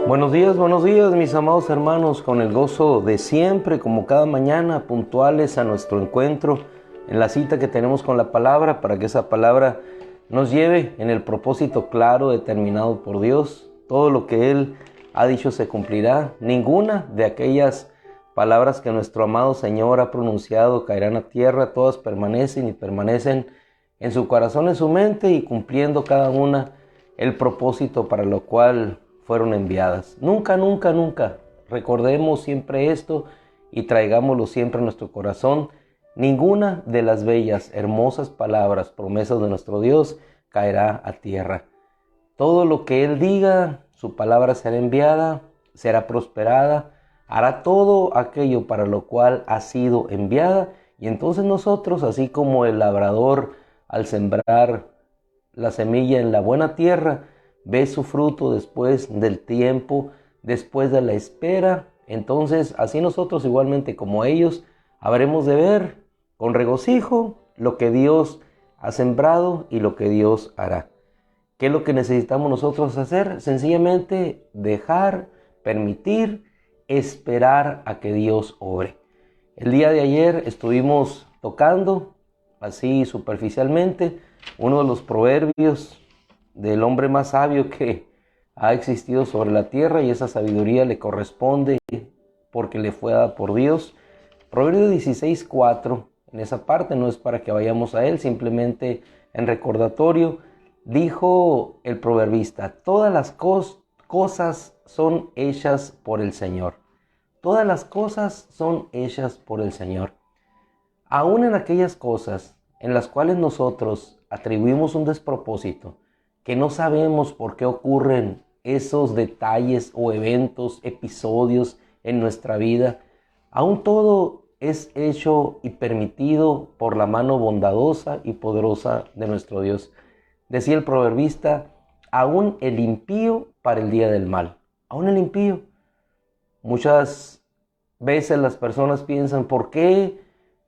Buenos días, mis amados hermanos, con el gozo de siempre, como cada mañana, puntuales a nuestro encuentro, en la cita que tenemos con la palabra, para que esa palabra nos lleve en el propósito claro, determinado por Dios. Todo lo que Él ha dicho se cumplirá. Ninguna de aquellas palabras que nuestro amado Señor ha pronunciado caerán a tierra. Todas permanecen y permanecen en su corazón, en su mente, y cumpliendo cada una el propósito para lo cual fueron enviadas. Nunca, nunca, nunca, recordemos siempre esto y traigámoslo siempre en nuestro corazón. Ninguna de las bellas, hermosas palabras, promesas de nuestro Dios caerá a tierra. Todo lo que Él diga, su palabra será enviada, será prosperada, hará todo aquello para lo cual ha sido enviada. Y entonces nosotros, así como el labrador al sembrar la semilla en la buena tierra, ve su fruto después del tiempo, después de la espera. Entonces, así nosotros, igualmente como ellos, habremos de ver con regocijo lo que Dios ha sembrado y lo que Dios hará. ¿Qué es lo que necesitamos nosotros hacer? Sencillamente dejar, permitir, esperar a que Dios obre. El día de ayer estuvimos tocando, así superficialmente, uno de los proverbios del hombre más sabio que ha existido sobre la tierra, y esa sabiduría le corresponde porque le fue dada por Dios. Proverbio 16:4, en esa parte no es para que vayamos a él, simplemente en recordatorio, dijo el proverbista: todas las cosas son hechas por el Señor. Todas las cosas son hechas por el Señor. Aún en aquellas cosas en las cuales nosotros atribuimos un despropósito, que no sabemos por qué ocurren esos detalles o eventos, episodios en nuestra vida, aún todo es hecho y permitido por la mano bondadosa y poderosa de nuestro Dios. Decía el proverbista: aún el impío para el día del mal. Aún el impío. Muchas veces las personas piensan: ¿por qué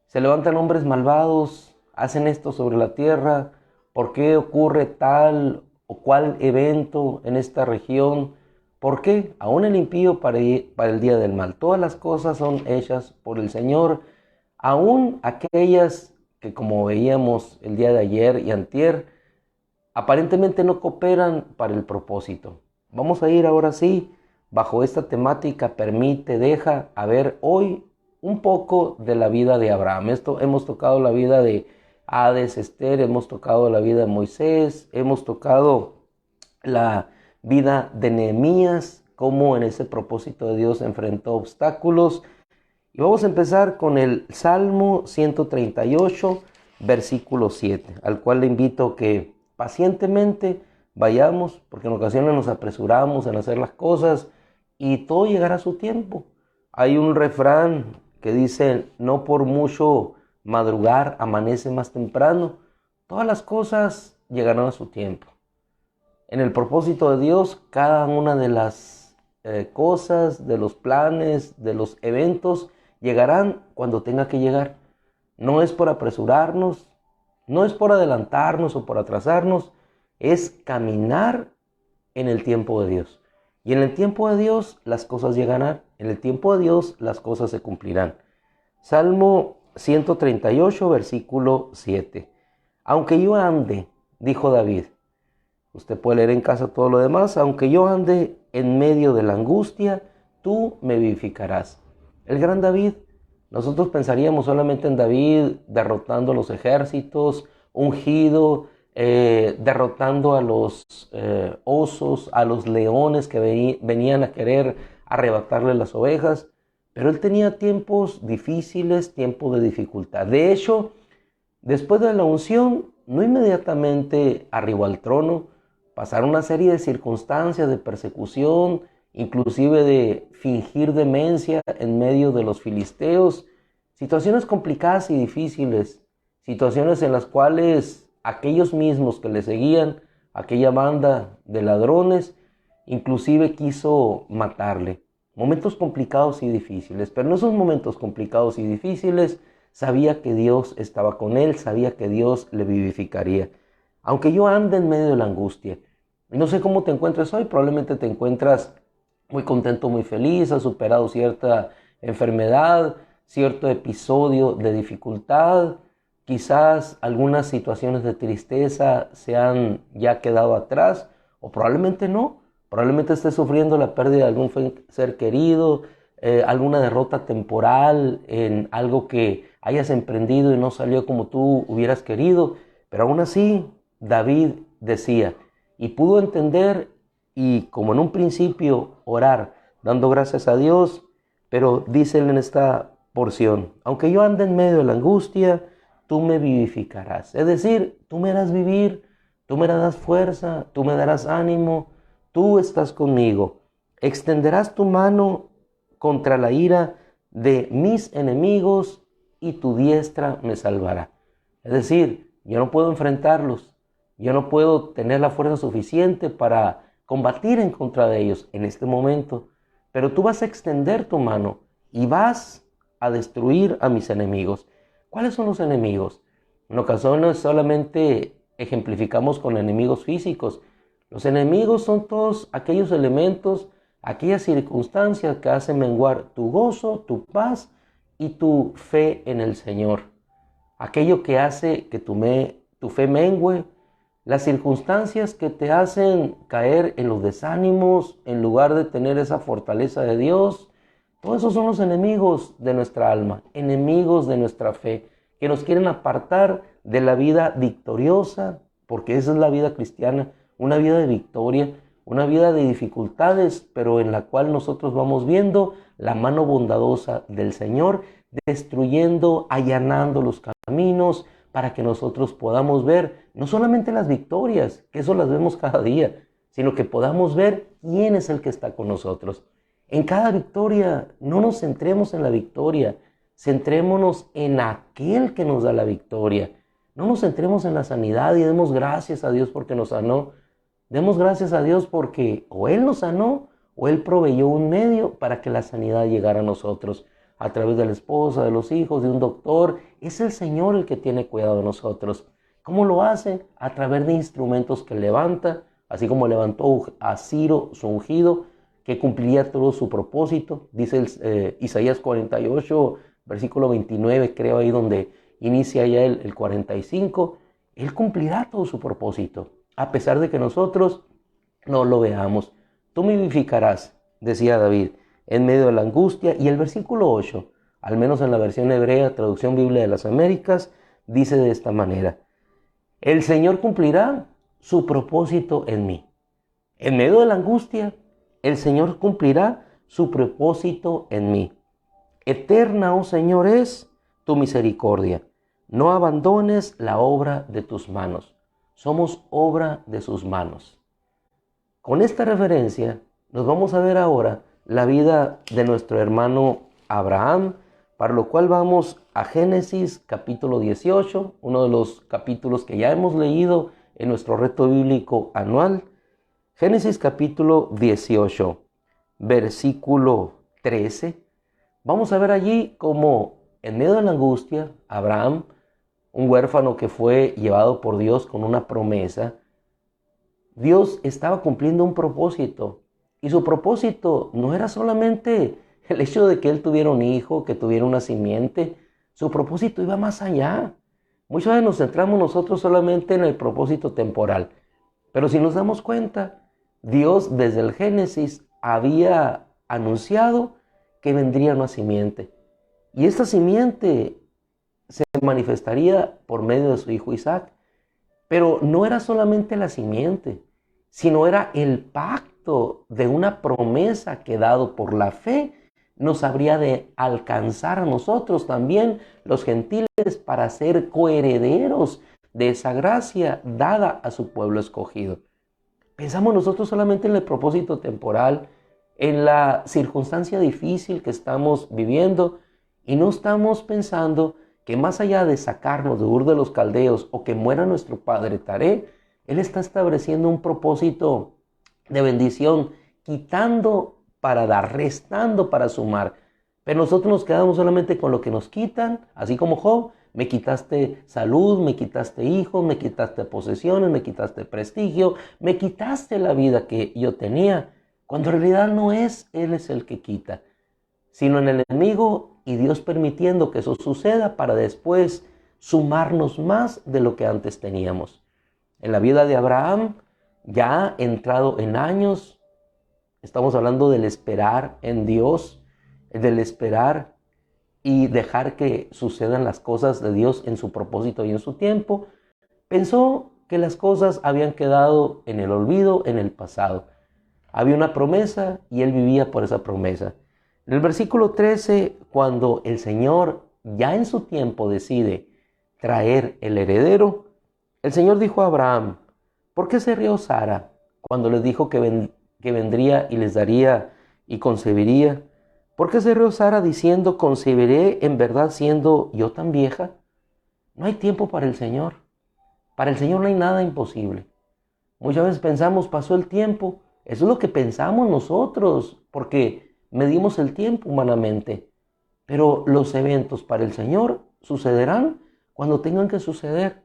se levantan hombres malvados, hacen esto sobre la tierra? ¿Por qué ocurre tal o cual evento en esta región? ¿Por qué? Aún el impío para el día del mal. Todas las cosas son hechas por el Señor, aún aquellas que, como veíamos el día de ayer y antier, aparentemente no cooperan para el propósito. Vamos a ir ahora sí, bajo esta temática: permite, deja, a ver hoy un poco de la vida de Abraham. Hemos tocado la vida de Hades, Esther, hemos tocado la vida de Moisés, hemos tocado la vida de Nehemías, cómo en ese propósito de Dios enfrentó obstáculos. Y vamos a empezar con el Salmo 138, versículo 7, al cual le invito que pacientemente vayamos, porque en ocasiones nos apresuramos en hacer las cosas y todo llegará a su tiempo. Hay un refrán que dice: no por mucho madrugar amanece más temprano. Todas las cosas llegarán a su tiempo. En el propósito de Dios, cada una de las cosas, de los planes, de los eventos, llegarán cuando tenga que llegar. No es por apresurarnos, no es por adelantarnos o por atrasarnos, es caminar en el tiempo de Dios. Y en el tiempo de Dios las cosas llegarán, en el tiempo de Dios las cosas se cumplirán. Salmo 138, versículo 7. Aunque yo ande, dijo David, usted puede leer en casa todo lo demás: aunque yo ande en medio de la angustia, tú me vivificarás. El gran David. Nosotros pensaríamos solamente en David derrotando los ejércitos, ungido, derrotando a los osos, a los leones que venían a querer arrebatarle las ovejas. Pero él tenía tiempos difíciles, tiempos de dificultad. De hecho, después de la unción, no inmediatamente arribó al trono. Pasaron una serie de circunstancias de persecución, inclusive de fingir demencia en medio de los filisteos. Situaciones complicadas y difíciles. Situaciones en las cuales aquellos mismos que le seguían, aquella banda de ladrones, inclusive quiso matarle. Momentos complicados y difíciles. Pero en esos momentos complicados y difíciles sabía que Dios estaba con él, sabía que Dios le vivificaría. Aunque yo ande en medio de la angustia. Y no sé cómo te encuentres hoy, probablemente te encuentras muy contento, muy feliz, ha superado cierta enfermedad, cierto episodio de dificultad, quizás algunas situaciones de tristeza se han ya quedado atrás, o probablemente no, probablemente estés sufriendo la pérdida de algún ser querido, alguna derrota temporal en algo que hayas emprendido y no salió como tú hubieras querido, pero aún así David decía y pudo entender y como en un principio orar dando gracias a Dios, pero dice él en esta porción, aunque yo ande en medio de la angustia, tú me vivificarás. Es decir, tú me harás vivir, tú me darás fuerza, tú me darás ánimo, tú estás conmigo. Extenderás tu mano contra la ira de mis enemigos y tu diestra me salvará. Es decir, yo no puedo enfrentarlos, yo no puedo tener la fuerza suficiente para combatir en contra de ellos en este momento, pero tú vas a extender tu mano y vas a destruir a mis enemigos. ¿Cuáles son los enemigos? En ocasiones solamente ejemplificamos con enemigos físicos. Los enemigos son todos aquellos elementos, aquellas circunstancias que hacen menguar tu gozo, tu paz y tu fe en el Señor. Aquello que hace que tu fe mengue, las circunstancias que te hacen caer en los desánimos en lugar de tener esa fortaleza de Dios. Todos esos son los enemigos de nuestra alma, enemigos de nuestra fe, que nos quieren apartar de la vida victoriosa, porque esa es la vida cristiana, una vida de victoria, una vida de dificultades, pero en la cual nosotros vamos viendo la mano bondadosa del Señor, destruyendo, allanando los caminos, para que nosotros podamos ver no solamente las victorias, que eso las vemos cada día, sino que podamos ver quién es el que está con nosotros. En cada victoria, no nos centremos en la victoria, centrémonos en aquel que nos da la victoria. No nos centremos en la sanidad y demos gracias a Dios porque nos sanó. Demos gracias a Dios porque o Él nos sanó o Él proveyó un medio para que la sanidad llegara a nosotros. A través de la esposa, de los hijos, de un doctor. Es el Señor el que tiene cuidado de nosotros. ¿Cómo lo hace? A través de instrumentos que levanta, así como levantó a Ciro, su ungido, que cumpliría todo su propósito. Dice Isaías 48, versículo 29, creo ahí donde inicia ya el 45. Él cumplirá todo su propósito, a pesar de que nosotros no lo veamos. Tú me vivificarás, decía David, en medio de la angustia. Y el versículo 8, al menos en la versión hebrea, traducción Biblia de las Américas, dice de esta manera: el Señor cumplirá su propósito en mí. En medio de la angustia, el Señor cumplirá su propósito en mí. Eterna, oh Señor, es tu misericordia. No abandones la obra de tus manos. Somos obra de sus manos. Con esta referencia, nos vamos a ver ahora la vida de nuestro hermano Abraham, para lo cual vamos a Génesis capítulo 18, uno de los capítulos que ya hemos leído en nuestro reto bíblico anual. Génesis capítulo 18, versículo 13. Vamos a ver allí cómo en medio de la angustia, Abraham, un huérfano que fue llevado por Dios con una promesa, Dios estaba cumpliendo un propósito. Y su propósito no era solamente el hecho de que él tuviera un hijo, que tuviera una simiente. Su propósito iba más allá. Muchas veces nos centramos nosotros solamente en el propósito temporal. Pero si nos damos cuenta, Dios desde el Génesis había anunciado que vendría una simiente. Y esta simiente se manifestaría por medio de su hijo Isaac. Pero no era solamente la simiente, sino era el pacto de una promesa que, dado por la fe, nos habría de alcanzar a nosotros también, los gentiles, para ser coherederos de esa gracia dada a su pueblo escogido. Pensamos nosotros solamente en el propósito temporal, en la circunstancia difícil que estamos viviendo, y no estamos pensando que más allá de sacarnos de Ur de los Caldeos o que muera nuestro padre Taré, Él está estableciendo un propósito de bendición, quitando para dar, restando para sumar. Pero nosotros nos quedamos solamente con lo que nos quitan, así como Job: me quitaste salud, me quitaste hijos, me quitaste posesiones, me quitaste prestigio, me quitaste la vida que yo tenía. cuando en realidad no es Él es el que quita, sino en el enemigo, y Dios permitiendo que eso suceda para después sumarnos más de lo que antes teníamos. En la vida de Abraham, ya entrado en años, estamos hablando del esperar en Dios, del esperar y dejar que sucedan las cosas de Dios en su propósito y en su tiempo. Pensó que las cosas habían quedado en el olvido, en el pasado. Había una promesa y él vivía por esa promesa. En el versículo 13, cuando el Señor ya en su tiempo decide traer el heredero, el Señor dijo a Abraham: ¿por qué se rió Sara cuando les dijo que vendría y les daría y concebiría? ¿Por qué se rió Sara diciendo: concebiré en verdad siendo yo tan vieja? No hay tiempo para el Señor. Para el Señor no hay nada imposible. Muchas veces pensamos, pasó el tiempo. Eso es lo que pensamos nosotros, porque medimos el tiempo humanamente. Pero los eventos para el Señor sucederán cuando tengan que suceder.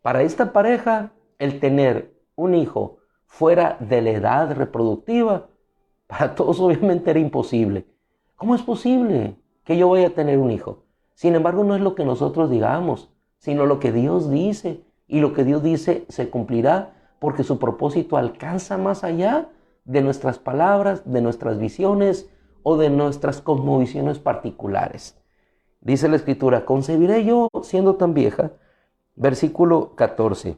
Para esta pareja, el tener un hijo fuera de la edad reproductiva, para todos obviamente era imposible. ¿Cómo es posible que yo vaya a tener un hijo? Sin embargo, no es lo que nosotros digamos, sino lo que Dios dice. Y lo que Dios dice se cumplirá, porque su propósito alcanza más allá de nuestras palabras, de nuestras visiones o de nuestras cosmovisiones particulares. Dice la Escritura: concebiré yo siendo tan vieja. Versículo 14.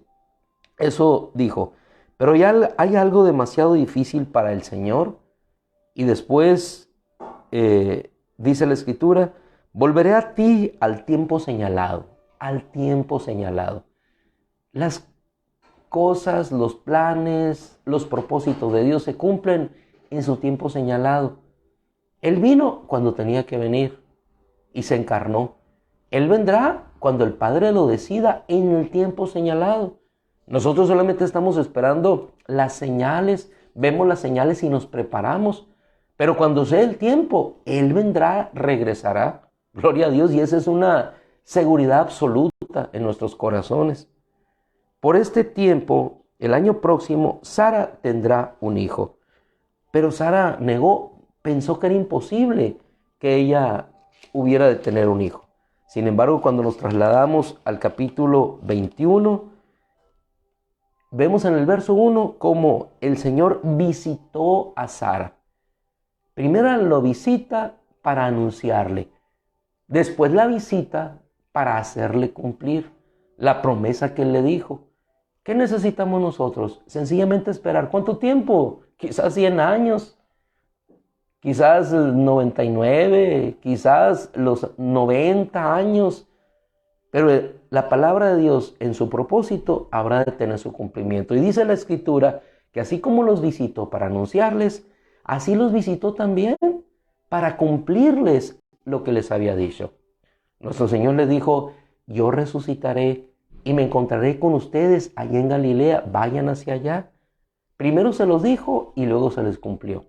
Eso dijo, pero ya hay algo demasiado difícil para el Señor. Y después dice la Escritura: volveré a ti al tiempo señalado, al tiempo señalado. Las cosas, los planes, los propósitos de Dios se cumplen en su tiempo señalado. Él vino cuando tenía que venir y se encarnó. Él vendrá cuando el Padre lo decida en el tiempo señalado. Nosotros solamente estamos esperando las señales, vemos las señales y nos preparamos. Pero cuando sea el tiempo, Él vendrá, regresará. Gloria a Dios, y esa es una seguridad absoluta en nuestros corazones. Por este tiempo, el año próximo, Sara tendrá un hijo. Pero Sara negó, pensó que era imposible que ella hubiera de tener un hijo. Sin embargo, cuando nos trasladamos al capítulo 21, vemos en el verso 1 cómo el Señor visitó a Sara. Primero lo visita para anunciarle, después la visita para hacerle cumplir la promesa que Él le dijo. ¿Qué necesitamos nosotros? Sencillamente esperar. ¿Cuánto tiempo? Quizás 100 años, quizás 99, quizás los 90 años. Pero la palabra de Dios en su propósito habrá de tener su cumplimiento. Y dice la Escritura que así como los visitó para anunciarles, así los visitó también para cumplirles lo que les había dicho. Nuestro Señor les dijo: yo resucitaré y me encontraré con ustedes allá en Galilea, vayan hacia allá. Primero se los dijo y luego se les cumplió.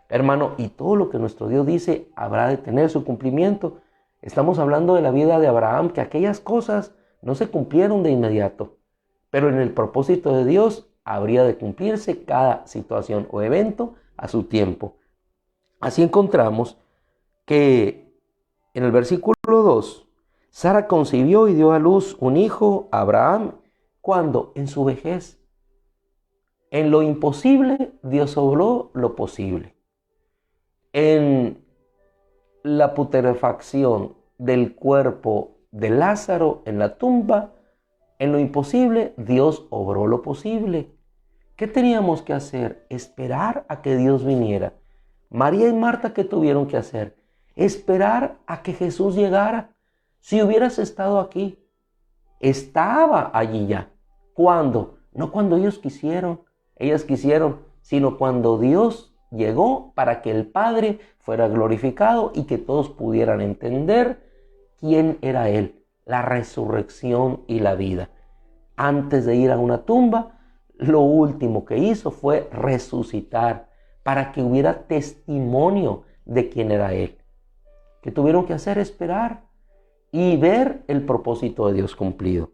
Hermano, y todo lo que nuestro Dios dice habrá de tener su cumplimiento. Estamos hablando de la vida de Abraham, que aquellas cosas no se cumplieron de inmediato, pero en el propósito de Dios habría de cumplirse cada situación o evento a su tiempo. Así encontramos que en el versículo 2, Sara concibió y dio a luz un hijo a Abraham, cuando en su vejez. En lo imposible, Dios obró lo posible. En la putrefacción del cuerpo de Lázaro en la tumba, en lo imposible, Dios obró lo posible. ¿Qué teníamos que hacer? Esperar a que Dios viniera. María y Marta, ¿qué tuvieron que hacer? Esperar a que Jesús llegara. Si hubieras estado aquí, estaba allí ya. ¿Cuándo? No cuando ellas quisieron, sino cuando Dios llegó para que el Padre fuera glorificado y que todos pudieran entender quién era Él, la resurrección y la vida. Antes de ir a una tumba, lo último que hizo fue resucitar para que hubiera testimonio de quién era Él. ¿Qué tuvieron que hacer? Esperar y ver el propósito de Dios cumplido.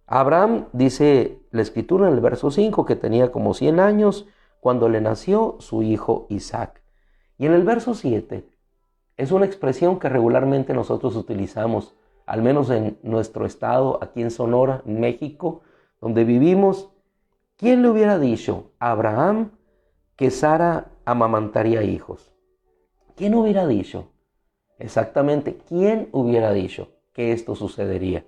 Abraham, dice la Escritura en el verso 5, que tenía como 100 años cuando le nació su hijo Isaac. Y en el verso 7 es una expresión que regularmente nosotros utilizamos, al menos en nuestro estado, aquí en Sonora, en México, donde vivimos. ¿Quién le hubiera dicho a Abraham que Sara amamantaría hijos? ¿Quién hubiera dicho? Exactamente, ¿quién hubiera dicho que esto sucedería?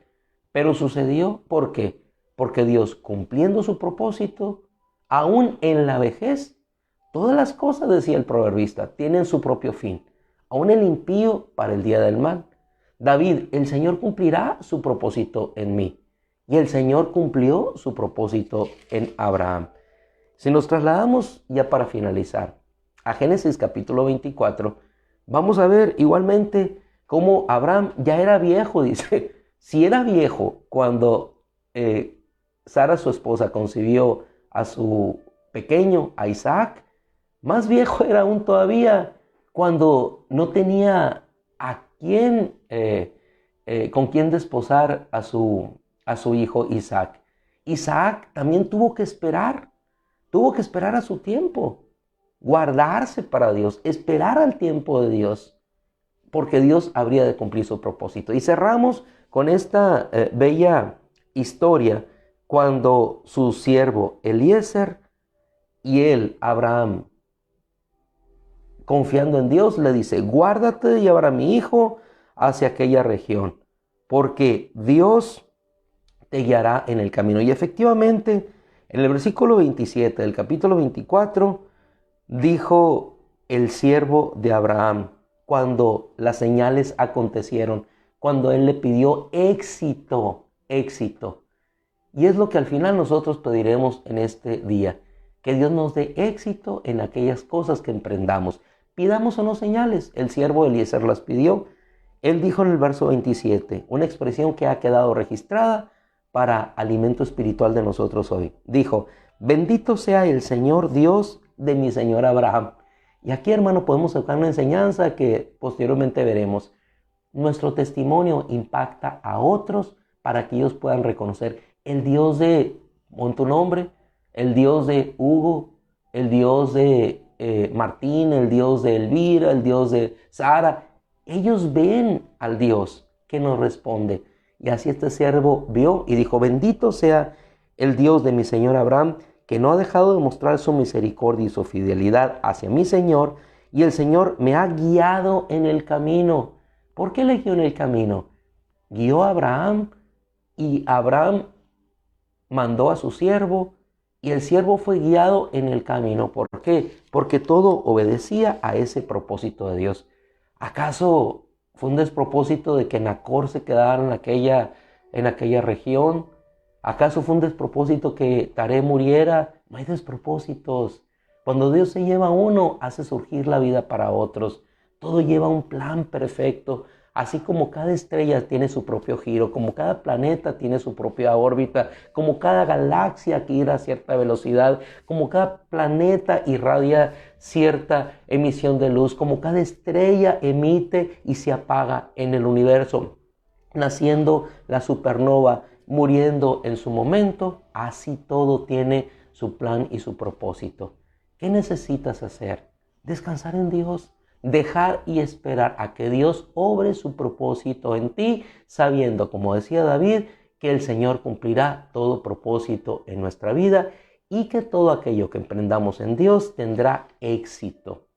Pero sucedió, ¿por qué? Porque Dios, cumpliendo su propósito, aún en la vejez, todas las cosas, decía el proverbista, tienen su propio fin. Aún el impío para el día del mal. David, el Señor cumplirá su propósito en mí. Y el Señor cumplió su propósito en Abraham. Si nos trasladamos ya para finalizar a Génesis capítulo 24, vamos a ver igualmente cómo Abraham ya era viejo, dice. Si era viejo cuando Sara, su esposa, concibió a su pequeño, a Isaac, más viejo era aún todavía cuando no tenía a quién, con quién desposar a su hijo Isaac. Isaac también tuvo que esperar a su tiempo, guardarse para Dios, esperar al tiempo de Dios, porque Dios habría de cumplir su propósito. Y cerramos con esta bella historia cuando su siervo Eliezer y él, Abraham, confiando en Dios, le dice: guárdate de llevar a mi hijo hacia aquella región, porque Dios te guiará en el camino. Y efectivamente, en el versículo 27 del capítulo 24, dijo el siervo de Abraham, cuando las señales acontecieron, cuando él le pidió éxito. Y es lo que al final nosotros pediremos en este día, que Dios nos dé éxito en aquellas cosas que emprendamos. Pidamos o no señales. El siervo Eliezer las pidió. Él dijo en el verso 27, una expresión que ha quedado registrada para alimento espiritual de nosotros hoy. Dijo: bendito sea el Señor Dios de mi señor Abraham. Y aquí, hermano, podemos sacar una enseñanza que posteriormente veremos. Nuestro testimonio impacta a otros para que ellos puedan reconocer el Dios de, pon tu nombre, el Dios de Hugo, el Dios de Martín, el Dios de Elvira, el Dios de Sara. Ellos ven al Dios que nos responde. Y así este siervo vio y dijo: bendito sea el Dios de mi señor Abraham, que no ha dejado de mostrar su misericordia y su fidelidad hacia mi señor, y el Señor me ha guiado en el camino. ¿Por qué le guió en el camino? Guió a Abraham, y Abraham mandó a su siervo, y el siervo fue guiado en el camino. ¿Por qué? Porque todo obedecía a ese propósito de Dios. ¿Acaso fue un despropósito de que Nacor se quedara en aquella región? ¿Acaso fue un despropósito que Taré muriera? No hay despropósitos. Cuando Dios se lleva a uno, hace surgir la vida para otros. Todo lleva un plan perfecto. Así como cada estrella tiene su propio giro, como cada planeta tiene su propia órbita, como cada galaxia que irá a cierta velocidad, como cada planeta irradia cierta emisión de luz, como cada estrella emite y se apaga en el universo, naciendo la supernova, muriendo en su momento, así todo tiene su plan y su propósito. ¿Qué necesitas hacer? Descansar en Dios. Dejar y esperar a que Dios obre su propósito en ti, sabiendo, como decía David, que el Señor cumplirá todo propósito en nuestra vida y que todo aquello que emprendamos en Dios tendrá éxito.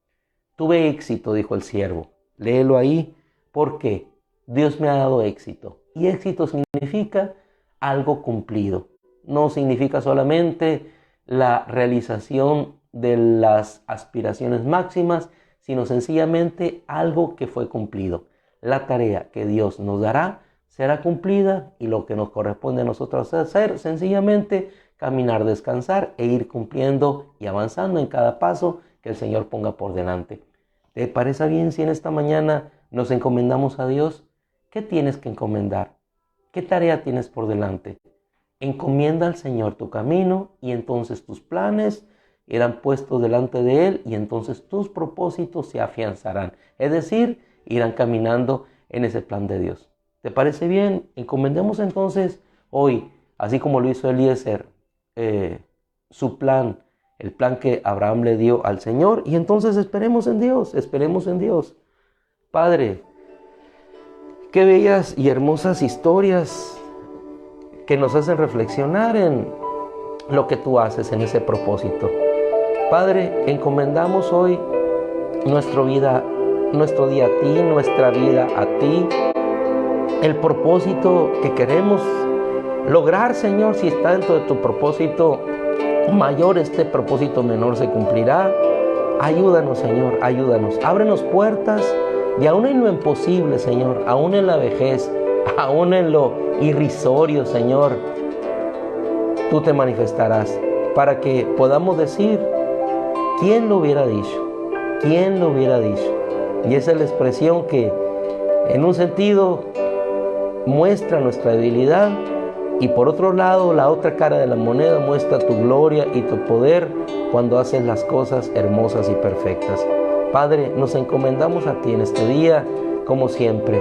Tuve éxito, dijo el siervo. Léelo ahí. ¿Por qué? Dios me ha dado éxito. Y éxito significa algo cumplido. No significa solamente la realización de las aspiraciones máximas, sino sencillamente algo que fue cumplido. La tarea que Dios nos dará será cumplida, y lo que nos corresponde a nosotros hacer, sencillamente caminar, descansar e ir cumpliendo y avanzando en cada paso que el Señor ponga por delante. ¿Te parece bien si en esta mañana nos encomendamos a Dios? ¿Qué tienes que encomendar? ¿Qué tarea tienes por delante? Encomienda al Señor tu camino, y entonces tus planes irán puestos delante de Él, y entonces tus propósitos se afianzarán. Es decir, irán caminando en ese plan de Dios. ¿Te parece bien? Encomendemos entonces hoy, así como lo hizo Eliezer, su plan, el plan que Abraham le dio al Señor. Y entonces esperemos en Dios, esperemos en Dios. Padre, qué bellas y hermosas historias que nos hacen reflexionar en lo que tú haces en ese propósito. Padre, encomendamos hoy nuestra día a ti, nuestra vida a ti, el propósito que queremos lograr, Señor. Si está dentro de tu propósito mayor, este propósito menor se cumplirá. Ayúdanos, Señor, ayúdanos. Ábrenos puertas y aún en lo imposible, Señor, aún en la vejez, aún en lo irrisorio, Señor, tú te manifestarás para que podamos decir, ¿quién lo hubiera dicho? ¿Quién lo hubiera dicho? Y esa es la expresión que en un sentido muestra nuestra debilidad y por otro lado la otra cara de la moneda muestra tu gloria y tu poder cuando haces las cosas hermosas y perfectas. Padre, nos encomendamos a ti en este día como siempre.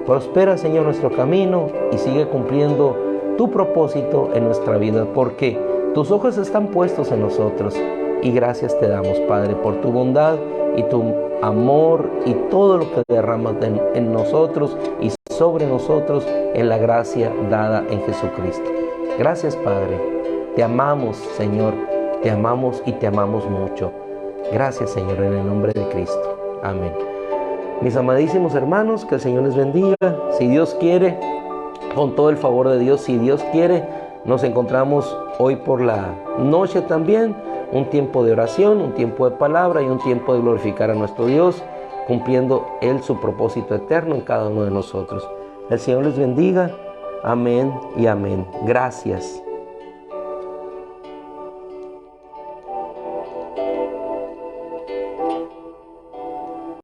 Prospera, Señor, nuestro camino y sigue cumpliendo tu propósito en nuestra vida, porque tus ojos están puestos en nosotros. Y gracias te damos, Padre, por tu bondad y tu amor y todo lo que derramas en nosotros y sobre nosotros en la gracia dada en Jesucristo. Gracias, Padre. Te amamos, Señor. Te amamos y te amamos mucho. Gracias, Señor, en el nombre de Cristo. Amén. Mis amadísimos hermanos, que el Señor les bendiga. Si Dios quiere, con todo el favor de Dios, si Dios quiere, nos encontramos hoy por la noche también. Un tiempo de oración, un tiempo de palabra y un tiempo de glorificar a nuestro Dios, cumpliendo Él su propósito eterno en cada uno de nosotros. El Señor les bendiga. Amén y amén. Gracias.